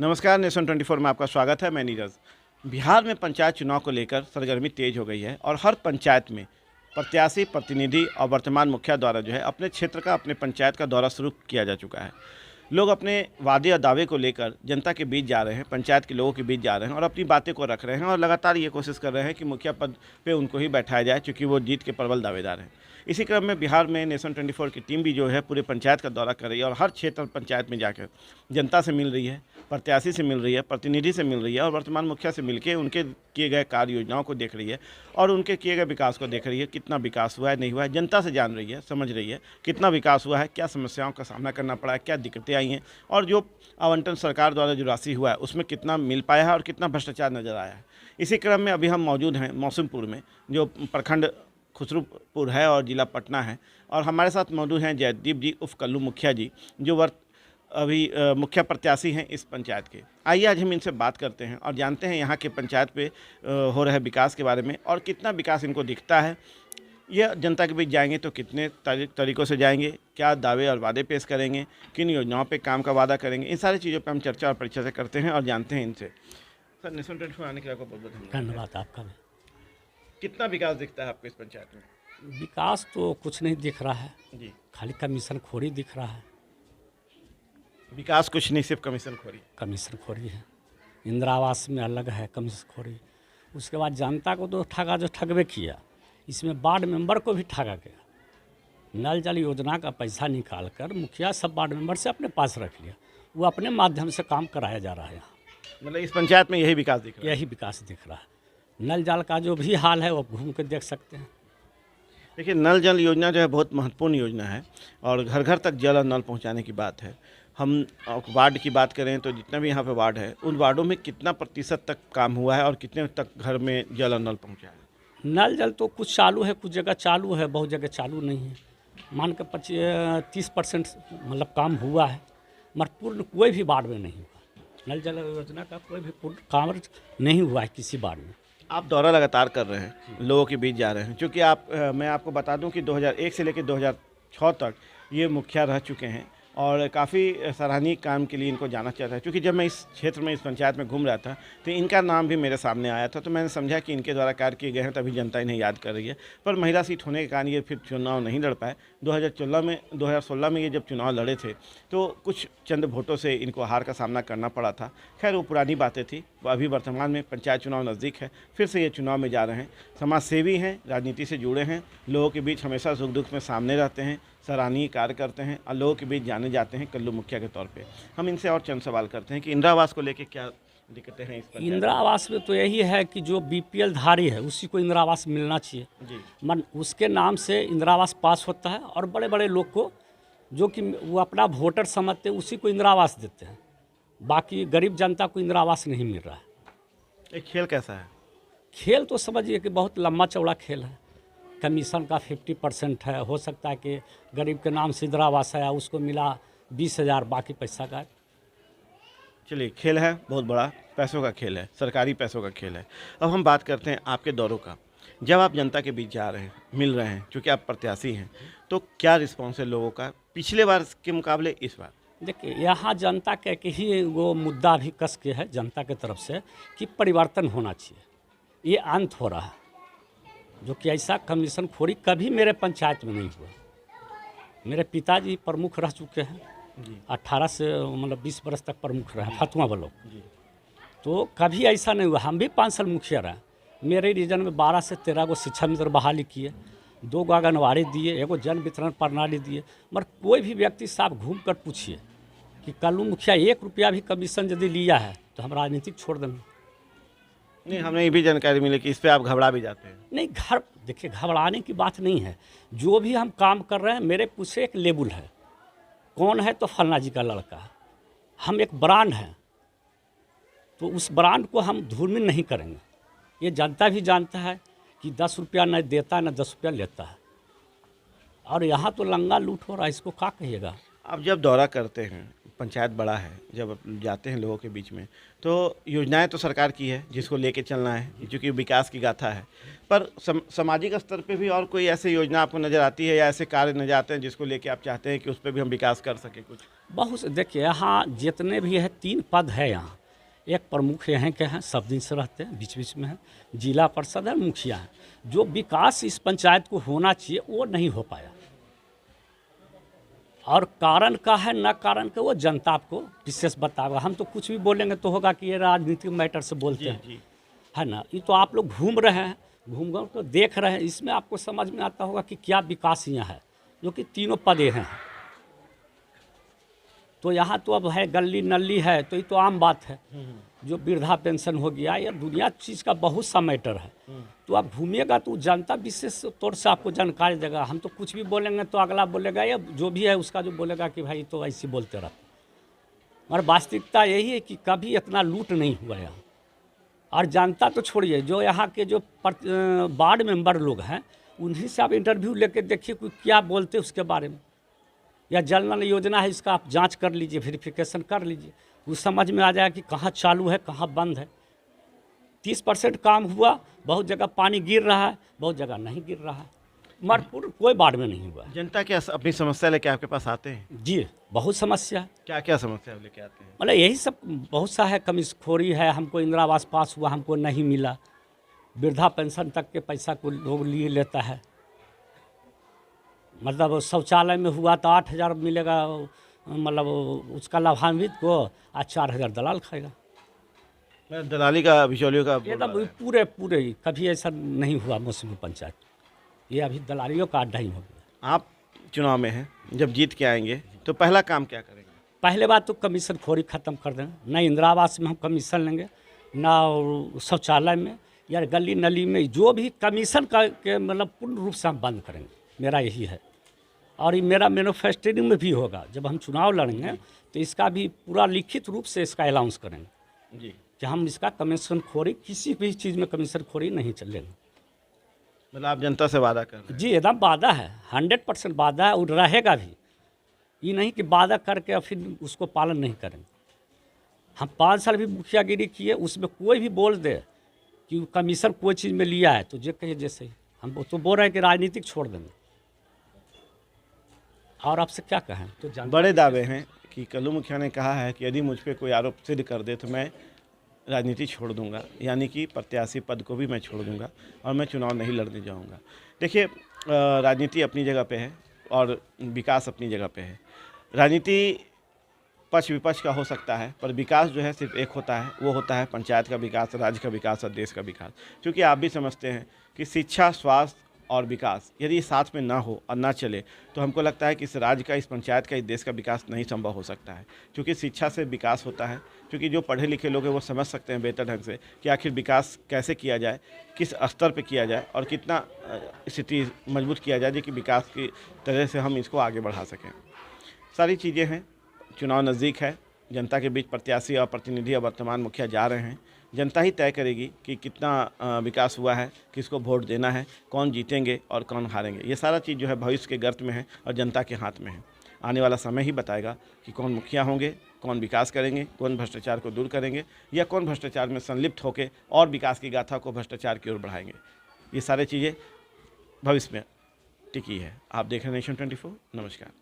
नमस्कार, नेशन 24 में आपका स्वागत है। मैं नीरज। बिहार में पंचायत चुनाव को लेकर सरगर्मी तेज हो गई है और हर पंचायत में प्रत्याशी, प्रतिनिधि और वर्तमान मुखिया द्वारा जो है अपने क्षेत्र का, अपने पंचायत का दौरा शुरू किया जा चुका है। लोग अपने वादे और दावे को लेकर जनता के बीच जा रहे हैं, पंचायत के लोगों के बीच जा रहे हैं और अपनी बातें को रख रहे हैं और लगातार ये कोशिश कर रहे हैं कि मुखिया पद पे उनको ही बैठाया जाए, क्योंकि वो जीत के प्रबल दावेदार हैं। इसी क्रम में बिहार में नेशन 24 की टीम भी जो है पूरे पंचायत का दौरा कर रही है और हर क्षेत्र पंचायत में जाकर जनता से मिल रही है, प्रत्याशी से मिल रही है, प्रतिनिधि से मिल रही है और वर्तमान मुखिया से मिलकर उनके किए गए कार्य योजनाओं को देख रही है और उनके किए गए विकास को देख रही है। कितना विकास हुआ है, नहीं हुआ है, जनता से जान रही है, समझ रही है कितना विकास हुआ है, क्या समस्याओं का सामना करना पड़ा है, क्या दिक्कतें आई हैं और जो आवंटन सरकार द्वारा जो राशि हुआ है उसमें कितना मिल पाया है और कितना भ्रष्टाचार नजर आया है। इसी क्रम में अभी हम मौजूद हैं मौसमपुर में, जो प्रखंड खुसरूपुर है और ज़िला पटना है, और हमारे साथ मौजूद हैं जयदीप जी उर्फ कल्लू मुखिया जी, जो अभी मुखिया प्रत्याशी हैं इस पंचायत के। आइए आज हम इनसे बात करते हैं और जानते हैं यहाँ के पंचायत पे हो रहे विकास के बारे में और कितना विकास इनको दिखता है। ये जनता के बीच जाएंगे तो कितने तरीक़ों से जाएंगे, क्या दावे और वादे पेश करेंगे, किन योजनाओं पे काम का वादा करेंगे, इन सारी चीज़ों पे हम चर्चा और परिचर्चा करते हैं और जानते हैं इनसे। सर, नेशन 24 आने के लिए आपको बहुत बहुत धन्यवाद आपका भी। कितना विकास दिखता है आपको इस पंचायत में? विकास तो कुछ नहीं दिख रहा है जी, खाली कमीशन खोरी दिख रहा है। विकास कुछ नहीं, सिर्फ कमीशन खोरी। कमीशन खोरी है, इंदिरा आवास में अलग है कमीशन खोरी। उसके बाद जनता को तो ठगा जो ठगबे किया, इसमें वार्ड मेंबर को भी ठगा गया। नल जल योजना का पैसा निकाल कर मुखिया सब वार्ड मेंबर से अपने पास रख लिया, वो अपने माध्यम से काम कराया जा रहा है। यहाँ मतलब इस पंचायत में यही विकास दिख रहा है। यही विकास दिख रहा है। नल जल का जो भी हाल है वो घूम कर देख सकते हैं। देखिए, नल जल योजना जो है बहुत महत्वपूर्ण योजना है और घर घर तक जल और नल पहुंचाने की बात है। हम वार्ड की बात करें तो जितना भी यहाँ पे वार्ड है, उन वार्डों में कितना प्रतिशत तक काम हुआ है और कितने तक घर में जल और नल पहुँचा है? नल जल तो कुछ चालू है, कुछ जगह चालू है, बहुत जगह चालू नहीं है। मान के 30% मतलब काम हुआ है, मगर पूर्ण कोई भी वार्ड में नहीं हुआ। नल जल योजना का कोई भी पूर्ण काम नहीं हुआ है किसी वार्ड में। आप दौरा लगातार कर रहे हैं, लोगों के बीच जा रहे हैं, क्योंकि मैं आपको बता दूं कि 2001 से लेकर 2006 तक ये मुखिया रह चुके हैं और काफ़ी सराहनीय काम के लिए इनको जाना चाहता है। क्योंकि जब मैं इस क्षेत्र में, इस पंचायत में घूम रहा था तो इनका नाम भी मेरे सामने आया था, तो मैंने समझा कि इनके द्वारा कार्य किए गए हैं, तभी जनता इन्हें याद कर रही है। पर महिला सीट होने के कारण ये फिर चुनाव नहीं लड़ पाए। 2016 में ये जब चुनाव लड़े थे तो कुछ चंद वोटों से इनको हार का सामना करना पड़ा था। खैर, वो पुरानी बातें थी। अभी वर्तमान में पंचायत चुनाव नज़दीक है, फिर से ये चुनाव में जा रहे हैं। समाज सेवी हैं, राजनीति से जुड़े हैं, लोगों के बीच हमेशा सुख दुख में सामने रहते हैं, सराहनीय कार्य करते हैं और लोगों के बीच जाने जाते हैं कल्लू मुखिया के तौर पे। हम इनसे और चंद सवाल करते हैं कि इंदिरा आवास को लेकर क्या दिक्कतें हैं इस पर? इंदिरा आवास में तो यही है कि जो बीपीएल धारी है उसी को इंदिरा आवास मिलना चाहिए जी। मन उसके नाम से इंदिरा आवास पास होता है और बड़े बड़े लोग को जो कि वो अपना वोटर समझते हैं उसी को इंदिरा आवास देते हैं। बाकी गरीब जनता को इंदिरा आवास नहीं मिल रहा है। एक खेल कैसा है? खेल तो समझिए कि बहुत लंबा चौड़ा खेल है। कमीशन का 50% है, हो सकता है कि गरीब के नाम से इंदिरा आवास आया उसको मिला 20,000, बाकी पैसा का। चलिए, खेल है, बहुत बड़ा पैसों का खेल है, सरकारी पैसों का खेल है। अब हम बात करते हैं आपके दौरों का। जब आप जनता के बीच जा रहे हैं, मिल रहे हैं, क्योंकि आप प्रत्याशी हैं, तो क्या रिस्पॉन्स है लोगों का पिछले बार के मुकाबले इस बार? देखिए, यहाँ जनता के ही वो मुद्दा भी कस के है जनता की तरफ से कि परिवर्तन होना चाहिए। ये अंत हो रहा है, जो कि ऐसा कमीशन खोरी कभी मेरे पंचायत में नहीं हुआ। मेरे पिताजी प्रमुख रह चुके हैं, 18 से मतलब 20 बरस तक प्रमुख रहे फतुआ वालों, तो कभी ऐसा नहीं हुआ। हम भी 5 साल मुखिया रहे। मेरे रीजन में 12 से 13 को शिक्षा मित्र बहाली किए, 2 गो आंगनबाड़ी दिए, 1 जन वितरण प्रणाली दिए। मगर कोई भी व्यक्ति साहब घूम कर पूछिए कि कल्लू मुखिया 1 रुपया भी कमीशन यदि लिया है तो हम राजनीतिक छोड़ देंगे। नहीं, हमें ये भी जानकारी मिली कि इस पर आप घबरा भी जाते हैं। नहीं, देखिए, घबराने की बात नहीं है। जो भी हम काम कर रहे हैं मेरे पीछे एक लेबुल है। कौन है तो फलना जी का लड़का है। हम एक ब्रांड हैं, तो उस ब्रांड को हम धूमिल नहीं करेंगे। ये जनता भी जानता है कि 10 रुपया न देता है न 10 रुपया लेता है। और यहाँ तो लंगा लूट हो रहा है, इसको क्या कहिएगा? आप जब दौरा करते हैं, पंचायत बड़ा है, जब आप जाते हैं लोगों के बीच में, तो योजनाएं तो सरकार की है जिसको लेके चलना है, क्योंकि विकास की गाथा है, पर सामाजिक स्तर पे भी और कोई ऐसी योजना आपको नज़र आती है या ऐसे कार्य नज़र आते हैं जिसको लेके आप चाहते हैं कि उस पर भी हम विकास कर सकें कुछ? बहुत से देखिए यहाँ जितने भी है 3 पद है यहाँ। एक प्रमुख यहाँ के हैं, सब दिन से रहते हैं, बीच बीच में है, जिला परिषद है, मुखिया है। जो विकास इस पंचायत को होना चाहिए वो नहीं हो पाया, और कारण का है न कारण का वो जनता आपको विशेष बताएगा। हम तो कुछ भी बोलेंगे तो होगा कि ये राजनीतिक मैटर से बोलते हैं, जी। है ना। ये तो आप लोग घूम रहे हैं, घूम घूम तो देख रहे हैं, इसमें आपको समझ में आता होगा कि क्या विकास यहाँ है, जो कि तीनों पदे हैं। तो यहाँ तो अब है गली नली है, तो ये तो आम बात है। जो वृद्धा पेंशन हो गया, या दुनिया चीज़ का बहुत सा मैटर है। तो आप घूमिएगा तो जनता विशेष तौर से आपको जानकारी देगा। हम तो कुछ भी बोलेंगे तो अगला बोलेगा, या जो भी है उसका जो बोलेगा कि भाई तो ऐसे बोलते रहते। मगर वास्तविकता यही है कि कभी इतना लूट नहीं हुआ यहाँ। और जनता तो छोड़िए, जो यहाँ के जो वार्ड मेंबर लोग हैं, उन्हीं से आप इंटरव्यू लेके देखिए कोई क्या बोलते हैं उसके बारे में। या जल नल योजना है, इसका आप जांच कर लीजिए, वेरिफिकेशन कर लीजिए, वो समझ में आ जाएगा कि कहाँ चालू है कहाँ बंद है। 30% काम हुआ, बहुत जगह पानी गिर रहा है, बहुत जगह नहीं गिर रहा है, मगर कोई बाढ़ में नहीं हुआ है। जनता क्या अपनी समस्या लेके आपके पास आते हैं? जी बहुत समस्या है। क्या क्या समस्या लेके आते हैं? मतलब यही सब बहुत सा है, कमीशखोरी है, हमको इंदिरा आवास पास हुआ हमको नहीं मिला, वृद्धा पेंशन तक के पैसा को लोग लिए लेता है। मतलब शौचालय में हुआ तो 8,000 मिलेगा, मतलब उसका लाभान्वित को, आज 4,000 दलाल खाएगा। मैं दलाली का, बिचौलियों का बोल एकदम रहा है। पूरे ही कभी ऐसा नहीं हुआ मौसमी पंचायत। ये अभी दलालियों का अड्डा ही हो गया। आप चुनाव में हैं, जब जीत के आएंगे तो पहला काम क्या करेंगे? पहले बात तो कमीशन खोरी ख़त्म कर देंगे। न इंदिरा आवास में हम कमीशन लेंगे, न शौचालय में या गली नली में, जो भी कमीशन का के मतलब पूर्ण रूप से हम बंद करेंगे। मेरा यही है, और ये मेरा मैनिफेस्टो में भी होगा। जब हम चुनाव लड़ेंगे तो इसका भी पूरा लिखित रूप से इसका अनाउंस करेंगे जी, कि हम इसका कमीशन खोरी, किसी भी चीज़ में कमीशन खोरी नहीं चलेंगे। मतलब आप जनता से वादा कर रहे हैं? जी एकदम वादा है, 100% वादा है, और रहेगा भी। ये नहीं कि वादा करके और फिर उसको पालन नहीं करेंगे। हम 5 साल भी मुखियागिरी किए, उसमें कोई भी बोल दे कि कमीशन कोई चीज़ में लिया है तो जो कहिए जैसे ही, हम तो बोल रहे हैं कि राजनीतिक छोड़ देंगे। और आपसे क्या कहें, तो बड़े दावे हैं कि कल्लू मुखिया ने कहा है कि यदि मुझ पे कोई आरोप सिद्ध कर दे तो मैं राजनीति छोड़ दूंगा, यानी कि प्रत्याशी पद को भी मैं छोड़ दूंगा और मैं चुनाव नहीं लड़ने जाऊंगा। देखिए, राजनीति अपनी जगह पे है और विकास अपनी जगह पे है। राजनीति पक्ष विपक्ष का हो सकता है, पर विकास जो है सिर्फ एक होता है, वो होता है पंचायत का विकास, राज्य का विकास और देश का विकास। क्योंकि आप भी समझते हैं कि शिक्षा, स्वास्थ्य और विकास यदि ये साथ में ना हो और ना चले तो हमको लगता है कि इस राज्य का, इस पंचायत का, इस देश का विकास नहीं संभव हो सकता है। क्योंकि शिक्षा से विकास होता है, क्योंकि जो पढ़े लिखे लोग हैं वो समझ सकते हैं बेहतर ढंग से कि आखिर विकास कैसे किया जाए, किस स्तर पे किया जाए और कितना स्थिति मजबूत किया जाए, जो कि विकास की तरह से हम इसको आगे बढ़ा सकें। सारी चीज़ें हैं। चुनाव नज़दीक है, जनता के बीच प्रत्याशी और प्रतिनिधि और वर्तमान मुखिया जा रहे हैं। जनता ही तय करेगी कि कितना विकास हुआ है, किसको वोट देना है, कौन जीतेंगे और कौन हारेंगे। ये सारा चीज़ जो है भविष्य के गर्त में है और जनता के हाथ में है। आने वाला समय ही बताएगा कि कौन मुखिया होंगे, कौन विकास करेंगे, कौन भ्रष्टाचार को दूर करेंगे या कौन भ्रष्टाचार में संलिप्त होकर और विकास की गाथा को भ्रष्टाचार की ओर बढ़ाएंगे। ये सारी चीज़ें भविष्य में टिकी है। आप देख रहे हैं नेशन 24। नमस्कार।